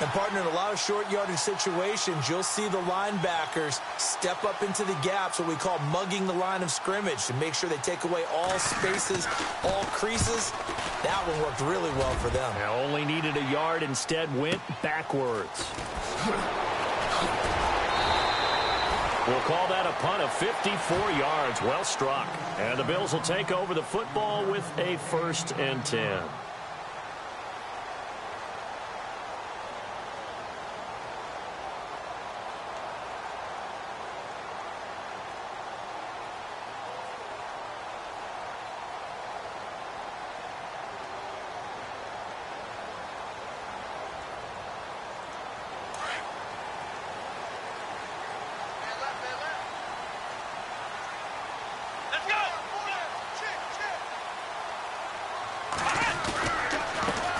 [SPEAKER 3] And, partner, in a lot of short yardage situations, you'll see the linebackers step up into the gaps, what we call mugging the line of scrimmage, to make sure they take away all spaces, all creases. That one worked really well for them.
[SPEAKER 2] They only needed a yard, instead went backwards. We'll call that a punt of 54 yards. Well struck. And the Bills will take over the football with a 1st and 10.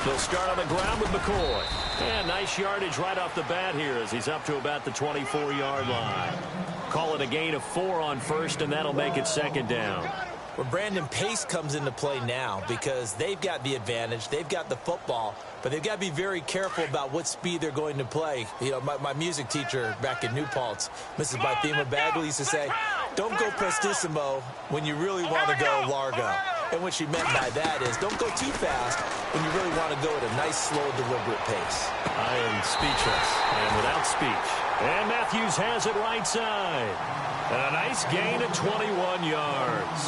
[SPEAKER 2] They'll start on the ground with McCoy. And nice yardage right off the bat here as he's up to about the 24-yard line. Call it a gain of 4 on 1st, and that'll make it 2nd down.
[SPEAKER 3] Well, Brandon, pace comes into play now because they've got the advantage. They've got the football, but they've got to be very careful about what speed they're going to play. You know, my music teacher back in New Paltz, Mrs. Bythema Bagley, used to say, don't go prestissimo when you really want to go largo. And what she meant by that is don't go too fast when you really want to go at a nice, slow, deliberate pace.
[SPEAKER 2] I am speechless and without speech. And Matthews has it right side. And a nice gain of 21 yards.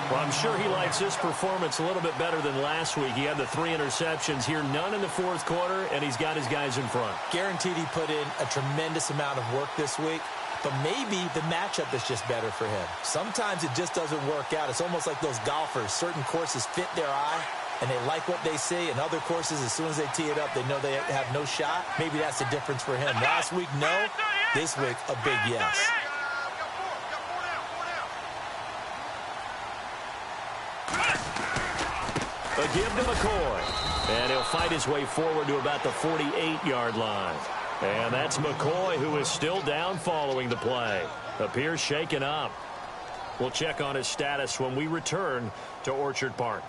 [SPEAKER 2] Well, I'm sure he likes this performance a little bit better than last week. He had the 3 interceptions here, none in the 4th quarter, and he's got his guys in front.
[SPEAKER 3] Guaranteed he put in a tremendous amount of work this week. But maybe the matchup is just better for him. Sometimes it just doesn't work out. It's almost like those golfers. Certain courses fit their eye, and they like what they see. And other courses, as soon as they tee it up, they know they have no shot. Maybe that's the difference for him. Last week, no. This week, a big yes.
[SPEAKER 2] A give to McCoy. And he'll fight his way forward to about the 48-yard line. And that's McCoy, who is still down following the play. Appears shaken up. We'll check on his status when we return to Orchard Park.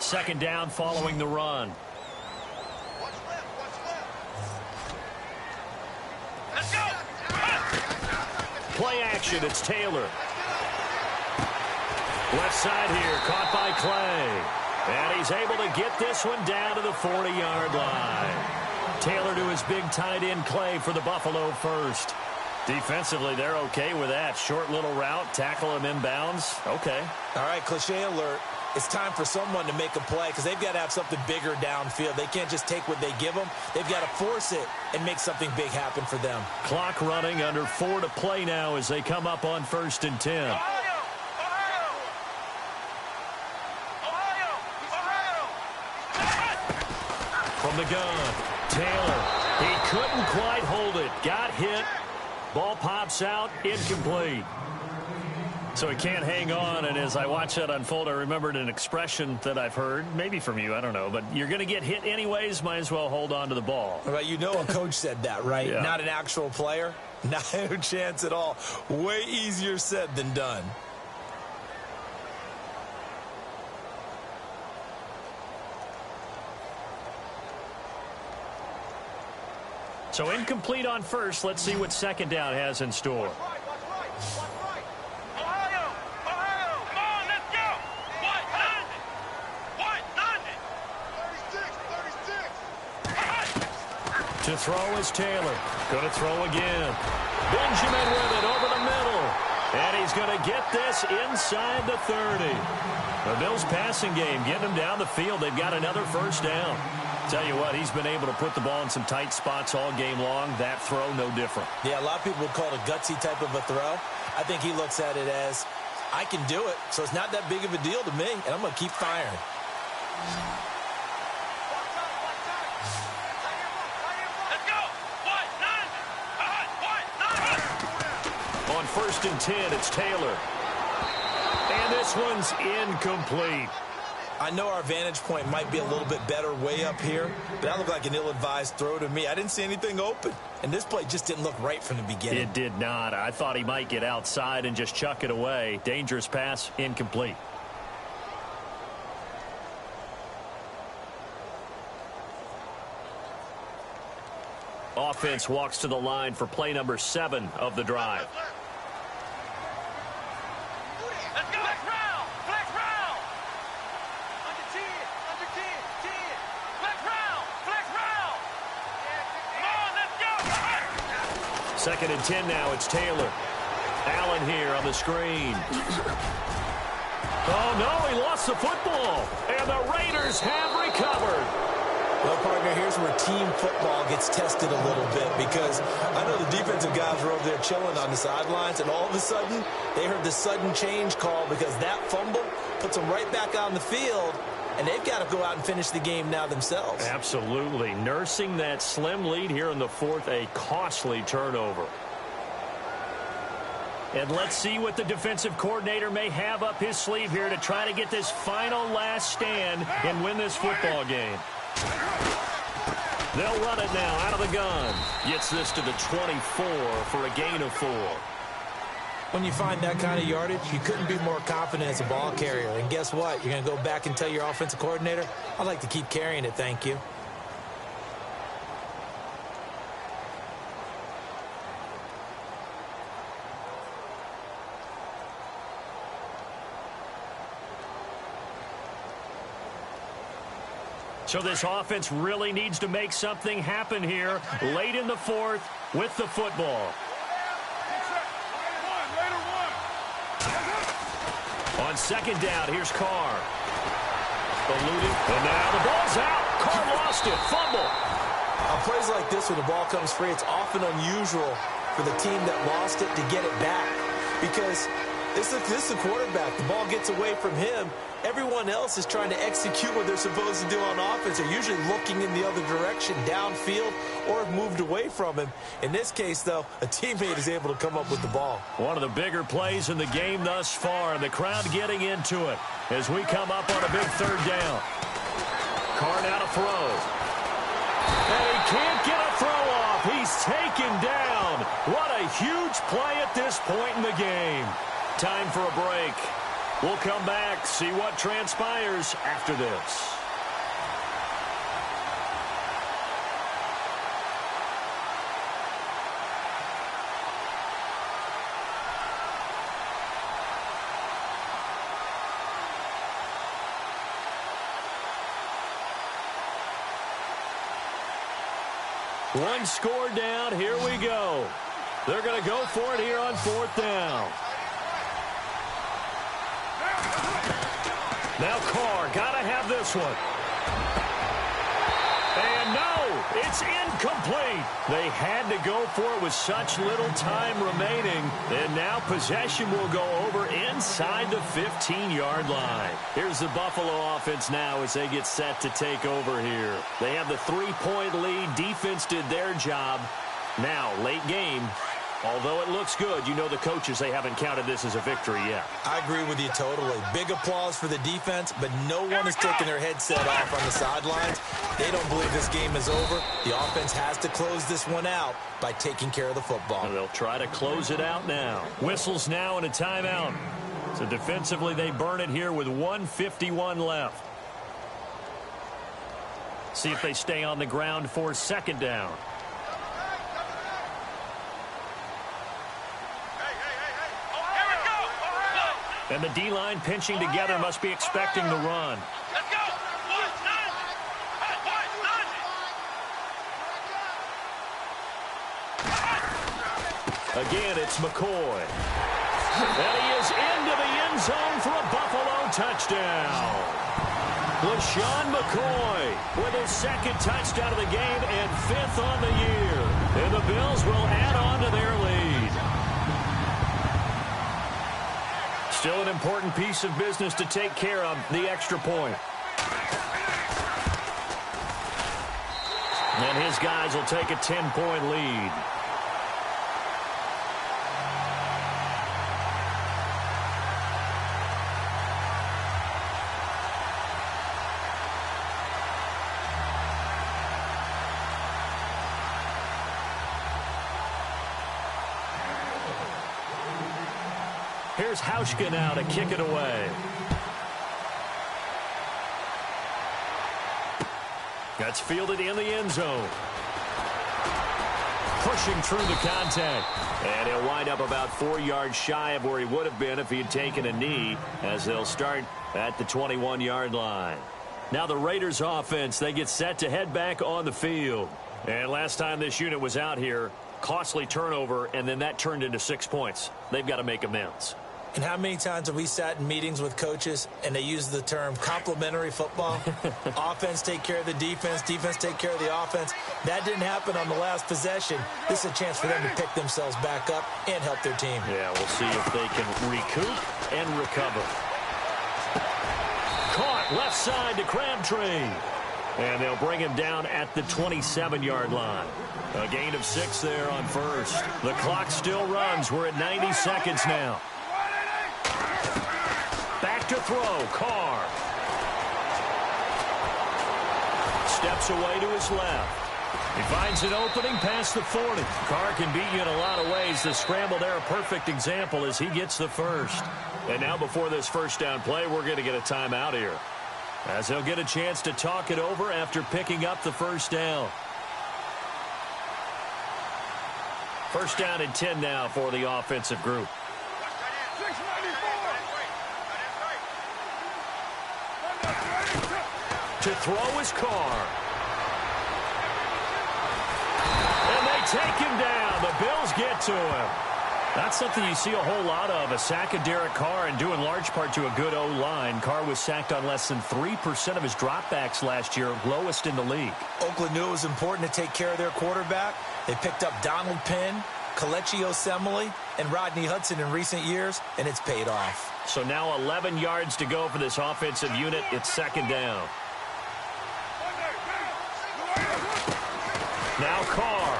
[SPEAKER 2] Second down following the run. Play action, it's Taylor. Left side here, caught by Clay. And he's able to get this one down to the 40-yard line. Taylor to his big tight end, Clay, for the Buffalo first. Defensively, they're okay with that. Short little route, tackle him inbounds. Okay.
[SPEAKER 3] All right, cliche alert. It's time for someone to make a play because they've got to have something bigger downfield. They can't just take what they give them. They've got to force it and make something big happen for them.
[SPEAKER 2] Clock running, under 4 to play now as they come up on 1st and 10. From the gun, Taylor. He couldn't quite hold it. Got hit. Ball pops out, incomplete. So he can't hang on, and as I watch that unfold, I remembered an expression that I've heard, maybe from you, I don't know, but you're going to get hit anyways, might as well hold on to the ball.
[SPEAKER 3] Well, you know a coach said that, right?
[SPEAKER 2] Yeah.
[SPEAKER 3] Not an actual player. Not a chance at all. Way easier said than done.
[SPEAKER 2] So incomplete on first. Let's see what second down has in store. To throw is Taylor. Going to throw again. Benjamin with it over the middle. And he's going to get this inside the 30. The Bills passing game getting them down the field. They've got another first down. Tell you what, he's been able to put the ball in some tight spots all game long. That throw, no different.
[SPEAKER 3] Yeah, a lot of people would call it a gutsy type of a throw. I think he looks at it as, I can do it, so it's not that big of a deal to me, and I'm going to keep firing.
[SPEAKER 2] On 1st and 10, it's Taylor. And this one's incomplete.
[SPEAKER 3] I know our vantage point might be a little bit better way up here, but that looked like an ill-advised throw to me. I didn't see anything open, and this play just didn't look right from the beginning.
[SPEAKER 2] It did not. I thought he might get outside and just chuck it away. Dangerous pass, incomplete. Offense walks to the line for play number 7 of the drive. Second and 10 now, it's Taylor. Allen here on the screen. Oh, no, he lost the football. And the Raiders have recovered.
[SPEAKER 3] Well, partner, here's where team football gets tested a little bit because I know the defensive guys were over there chilling on the sidelines, and all of a sudden, they heard the sudden change call because that fumble puts them right back on the field, and they've got to go out and finish the game now themselves.
[SPEAKER 2] Absolutely. Nursing that slim lead here in the 4th, a costly turnover. And let's see what the defensive coordinator may have up his sleeve here to try to get this final last stand and win this football game. They'll run it now out of the gun. Gets this to the 24 for a gain of 4.
[SPEAKER 3] When you find that kind of yardage, you couldn't be more confident as a ball carrier. And guess what? You're going to go back and tell your offensive coordinator, I'd like to keep carrying it, thank you.
[SPEAKER 2] So this offense really needs to make something happen here late in the 4th with the football. On second down, here's Carr. Eluded, and now the ball's out. Carr lost it. Fumble.
[SPEAKER 3] On plays like this where the ball comes free, it's often unusual for the team that lost it to get it back because this is the quarterback. The ball gets away from him. Everyone else is trying to execute what they're supposed to do on offense. They're usually looking in the other direction, downfield, or have moved away from him. In this case, though, a teammate is able to come up with the ball.
[SPEAKER 2] One of the bigger plays in the game thus far, and the crowd getting into it as we come up on a big 3rd down. Carr now to throw. And he can't get a throw off. He's taken down. What a huge play at this point in the game. Time for a break. We'll come back, see what transpires after this. One score down. Here we go. They're going to go for it here on 4th down. Now Carr, got to have this one. And no, it's incomplete. They had to go for it with such little time remaining. And now possession will go over inside the 15-yard line. Here's the Buffalo offense now as they get set to take over here. They have the 3-point lead. Defense did their job. Now, late game. Although it looks good, you know the coaches, they haven't counted this as a victory yet.
[SPEAKER 3] I agree with you totally. Big applause for the defense, but no one is taking their headset off on the sidelines. They don't believe this game is over. The offense has to close this one out by taking care of the football.
[SPEAKER 2] And they'll try to close it out now. Whistles now and a timeout. So defensively, they burn it here with 1:51 left. See if they stay on the ground for 2nd down. And the D-line pinching together must be expecting the run.
[SPEAKER 4] Let's go.
[SPEAKER 2] Again, it's McCoy. And he is into the end zone for a Buffalo touchdown. LaShawn McCoy with his 2nd touchdown of the game and 5th on the year. And the Bills will add on to their lead. Still an important piece of business to take care of, the extra point. And his guys will take a 10-point lead. Here's Hauschka now to kick it away. That's fielded in the end zone. Pushing through the contact. And he'll wind up about 4 yards shy of where he would have been if he had taken a knee, as they'll start at the 21-yard line. Now the Raiders offense, they get set to head back on the field. And last time this unit was out here, costly turnover, and then that turned into 6 points. They've got to make amends.
[SPEAKER 3] And how many times have we sat in meetings with coaches and they use the term complementary football? Offense take care of the defense, defense take care of the offense. That didn't happen on the last possession. This is a chance for them to pick themselves back up and help their team.
[SPEAKER 2] Yeah, we'll see if they can recoup and recover. Caught left side to Crabtree. And they'll bring him down at the 27-yard line. A gain of 6 there on 1st. The clock still runs. We're at 90 seconds now. Back to throw, Carr. Steps away to his left. He finds an opening past the 40. Carr can beat you in a lot of ways. The scramble there, a perfect example as he gets the first. And now before this 1st down play, we're going to get a timeout here, as they'll get a chance to talk it over after picking up the 1st down. 1st down and 10 now for the offensive group. To throw is Carr. And they take him down. The Bills get to him. That's something you see a whole lot of, a sack of Derek Carr, and due in large part to a good O-line. Carr was sacked on less than 3% of his dropbacks last year, lowest in the league.
[SPEAKER 3] Oakland knew it was important to take care of their quarterback. They picked up Donald Penn, Kelechi Osemele, and Rodney Hudson in recent years, and it's paid off.
[SPEAKER 2] So now 11 yards to go for this offensive unit. It's 2nd down. Now Carr.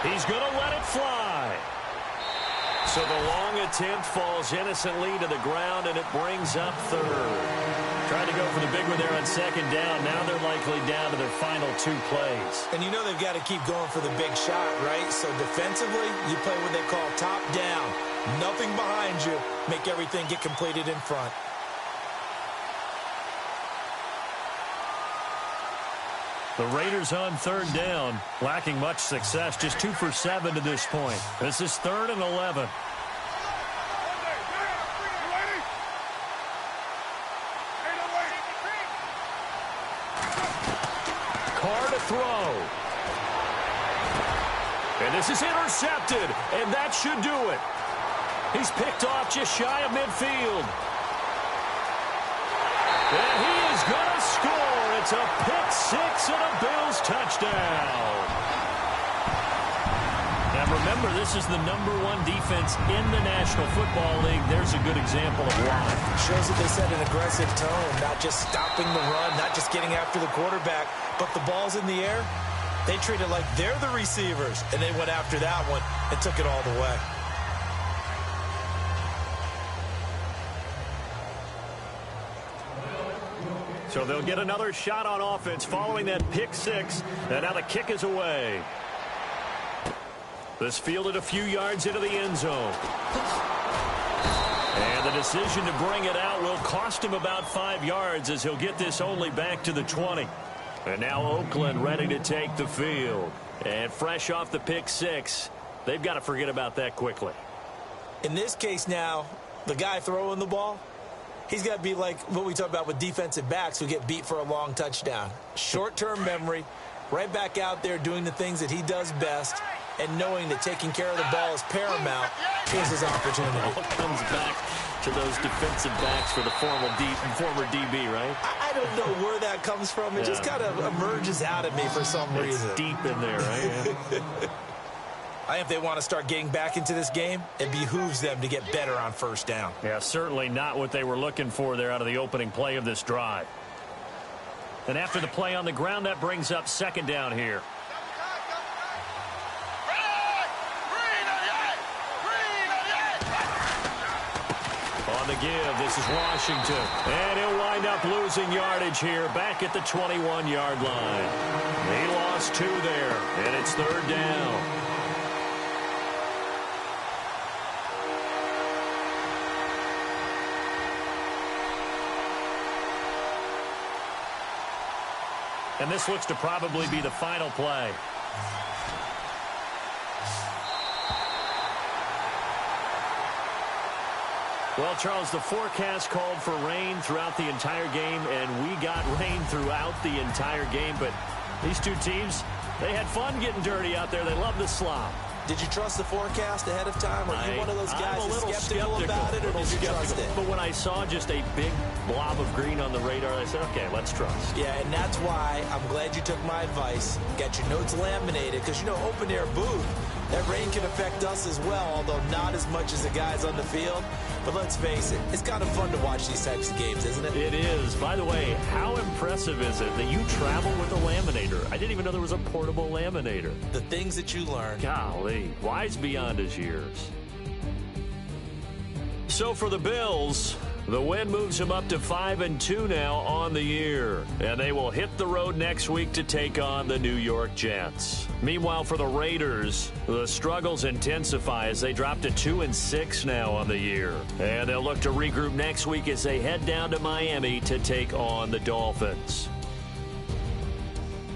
[SPEAKER 2] He's going to let it fly. So the long attempt falls innocently to the ground, and it brings up 3rd. Trying to go for the big one there on 2nd down. Now they're likely down to their final 2 plays.
[SPEAKER 3] And you know they've got to keep going for the big shot, right? So defensively, you play what they call top down. Nothing behind you. Make everything get completed in front.
[SPEAKER 2] The Raiders on 3rd down, lacking much success, just 2 for 7 to this point. This is 3rd and 11. Carr to throw. And this is intercepted, and that should do it. He's picked off just shy of midfield. And he is going to score. It's a pick six and a Bills touchdown. Now remember, this is the #1 defense in the National Football League. There's a good example of why.
[SPEAKER 3] Shows that they set an aggressive tone, not just stopping the run, not just getting after the quarterback, but the ball's in the air. They treat it like they're the receivers, and they went after that one and took it all the way.
[SPEAKER 2] So they'll get another shot on offense following that pick six, and now the kick is away. This fielded a few yards into the end zone. And the decision to bring it out will cost him about 5 yards as he'll get this only back to the 20. And now Oakland ready to take the field. And fresh off the pick six, they've got to forget about that quickly.
[SPEAKER 3] In this case now, the guy throwing the ball, he's got to be like what we talk about with defensive backs who get beat for a long touchdown. Short-term memory, right back out there doing the things that he does best, and knowing that taking care of the ball is paramount is his opportunity.
[SPEAKER 2] It all comes back to those defensive backs for the former DB, right?
[SPEAKER 3] I don't know where that comes from. It just kind of emerges out of me for some reason.
[SPEAKER 2] It's deep in there, right? Yeah.
[SPEAKER 3] I think if they want to start getting back into this game, it behooves them to get better on first down.
[SPEAKER 2] Yeah, certainly not what they were looking for there out of the opening play of this drive. And after the play on the ground, that brings up second down here. On the give, this is Washington. And he'll wind up losing yardage here back at the 21-yard line. He lost 2 there, and it's third down. And this looks to probably be the final play. Well, Charles, the forecast called for rain throughout the entire game, and we got rain throughout the entire game. But these two teams, they had fun getting dirty out there. They love the slop.
[SPEAKER 3] Did you trust the forecast ahead of time? Are you one of those guys that's skeptical about it, or did you trust it?
[SPEAKER 2] But when I saw just a big blob of green on the radar, I said, okay, let's trust.
[SPEAKER 3] Yeah, and that's why I'm glad you took my advice. Got your notes laminated, because, you know, open-air booth, that rain can affect us as well, although not as much as the guys on the field. But let's face it, it's kind of fun to watch these types of games, isn't it?
[SPEAKER 2] It is. By the way, how impressive is it that you travel with a laminator? I didn't even know there was a portable laminator.
[SPEAKER 3] The things that you learn.
[SPEAKER 2] Golly, wise beyond his years. So for the Bills, the win moves them up to 5-2 now on the year. And they will hit the road next week to take on the New York Jets. Meanwhile, for the Raiders, the struggles intensify as they drop to 2-6 now on the year. And they'll look to regroup next week as they head down to Miami to take on the Dolphins.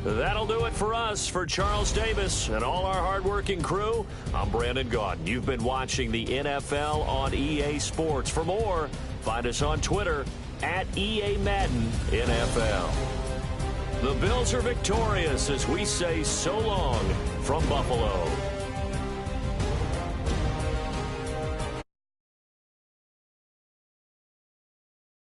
[SPEAKER 2] That'll do it for us. For Charles Davis and all our hardworking crew, I'm Brandon Gaudin. You've been watching the NFL on EA Sports. For more, find us on Twitter at EA Madden NFL. The Bills are victorious as we say so long from Buffalo.